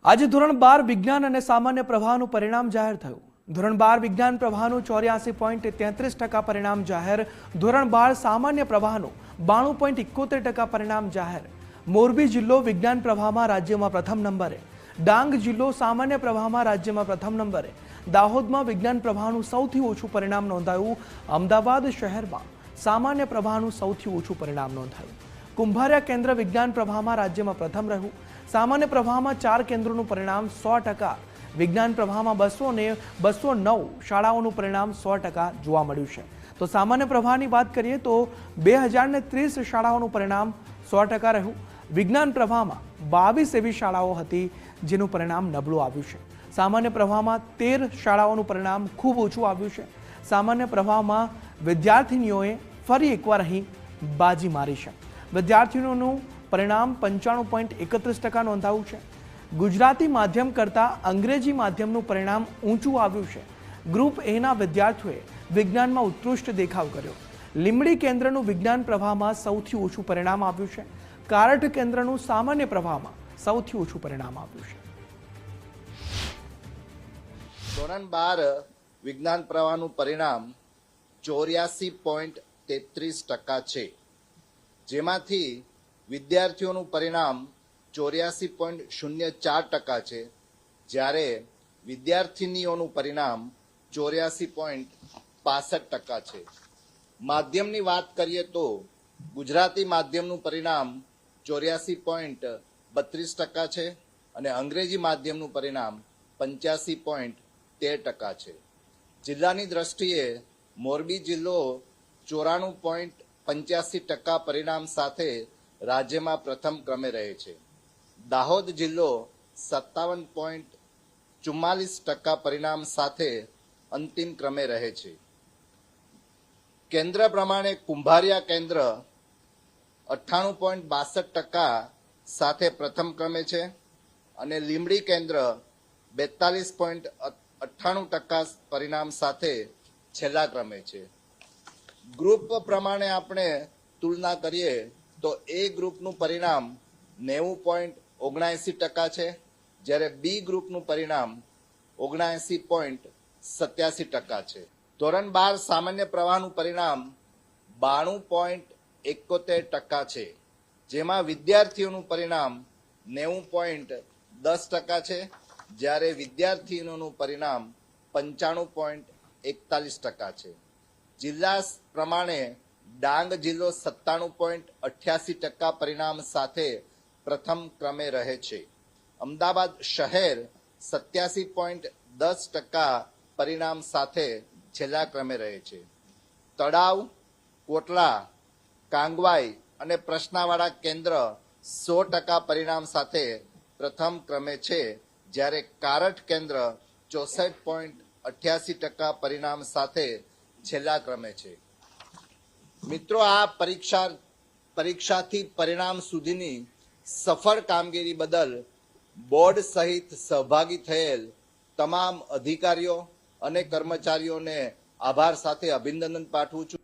આજે ધોરણ 12 વિજ્ઞાન અને સામાન્ય પ્રવાહનું પરિણામ જાહેર થયું। ધોરણ 12 વિજ્ઞાન પ્રવાહનું 84.33% પરિણામ જાહેર। ધોરણ 12 સામાન્ય પ્રવાહનું 92.71% પરિણામ જાહેર। મોરબી જિલ્લો વિજ્ઞાન પ્રવાહમાં રાજ્યમાં પ્રથમ નંબરે, ડાંગ જિલ્લો સામાન્ય પ્રવાહમાં રાજ્યમાં પ્રથમ નંબરે, દાહોદમાં વિજ્ઞાન પ્રવાહનું સૌથી ઓછું પરિણામ નોંધાયું। અમદાવાદ શહેરમાં સામાન્ય પ્રવાહનું સૌથી ઓછું પરિણામ નોંધાયું। કુંભારિયા કેન્દ્ર વિજ્ઞાન પ્રવાહમાં રાજ્યમાં પ્રથમ રહ્યું। सामान्य प्रवाह में 4 केन्द्रों परिणाम 100%, विज्ञान प्रवाह में 209 शालाओं परिणाम 100% जोवा मळ्युं छे। तो सामान्य प्रवाह की बात करिए तो 2030 शालाओं परिणाम 100% रह्युं। विज्ञान प्रवाह में 22 एवी शालाओं हती जेनुं परिणाम नबळुं आव्युं छे। सामान्य प्रवाह में 13 शालाओं परिणाम खूब ओछुं आव्युं छे। सामान्य प्रवाह में विद्यार्थिनीओए फरी एकवार अहीं बाजी मारी छे। विद्यार्थिनीओनुं परिणाम 95.31% नोंधायुं छे। गुजराती माध्यम करता अंग्रेजी माध्यमनुं परिणाम ऊंचुं आव्युं छे। ग्रुप ए ना विद्यार्थीओए विज्ञान में उत्कृष्ट देखाव कर्यो। લીંબડી केन्द्रनुं विज्ञान प्रवाह में सौथी ओछुं परिणाम आव्युं छे। कारट केन्द्रनुं सामान्य प्रवाह में सौथी ओछुं परिणाम आव्युं छे। ધોરણ 12 વિજ્ઞાન પ્રવાહનું પરિણામ 84.33% છે, જેમાંથી વિદ્યાર્થીઓનું પરિણામ 84.04% છે, જ્યારે વિદ્યાર્થિનીઓનું પરિણામ 84.65% છે। માધ્યમની વાત કરીએ તો ગુજરાતી માધ્યમનું પરિણામ 84.32% છે અને અંગ્રેજી માધ્યમનું પરિણામ 85.13% છે। જિલ્લાની દ્રષ્ટિએ મોરબી જિલ્લો 94.85% પરિણામ સાથે રાજ્યમાં પ્રથમ ક્રમે રહે છે। દાહોદ જિલ્લો 57.44% પરિણામ સાથે અંતિમ ક્રમે રહે છે। કેન્દ્ર પ્રમાણે કુંભારિયા કેન્દ્ર 98.62% સાથે પ્રથમ ક્રમે છે અને લીંબડી કેન્દ્ર 42.98% પરિણામ સાથે છેલ્લા ક્રમે છે। ગ્રુપ પ્રમાણે આપણે તુલના કરીએ તો એ ગ્રુપનું પરિણામ 90.79% છે, જ્યારે બી ગ્રુપનું પરિણામ 79.87% છે। ધોરણ 12 સામાન્ય પ્રવાહનું પરિણામ 92.71% છે, જેમાં વિદ્યાર્થીઓનું પરિણામ 90.10% છે, જ્યારે વિદ્યાર્થીઓનું પરિણામ 95.41% છે। જિલ્લા પ્રમાણે ડાંગ જિલ્લો 97.88% પરિણામ સાથે પ્રથમ ક્રમે રહે છે। અમદાવાદ શહેર 87.10% પરિણામ સાથે છેલ્લા ક્રમે રહે છે। તળાવ, કોટલા, કાંગવાઈ અને પ્રશ્નાવાળા કેન્દ્ર 100% પરિણામ સાથે પ્રથમ ક્રમે છે, જ્યારે કારટ કેન્દ્ર 64.88% પરિણામ સાથે છેલ્લા ક્રમે છે। મિત્રો, આ પરીક્ષાથી પરિણામ સુધીની સફળ કામગીરી બદલ બોર્ડ સહિત સહભાગી થયેલ તમામ અધિકારીઓ અને કર્મચારીઓને આભાર સાથે અભિનંદન પાઠવું છું।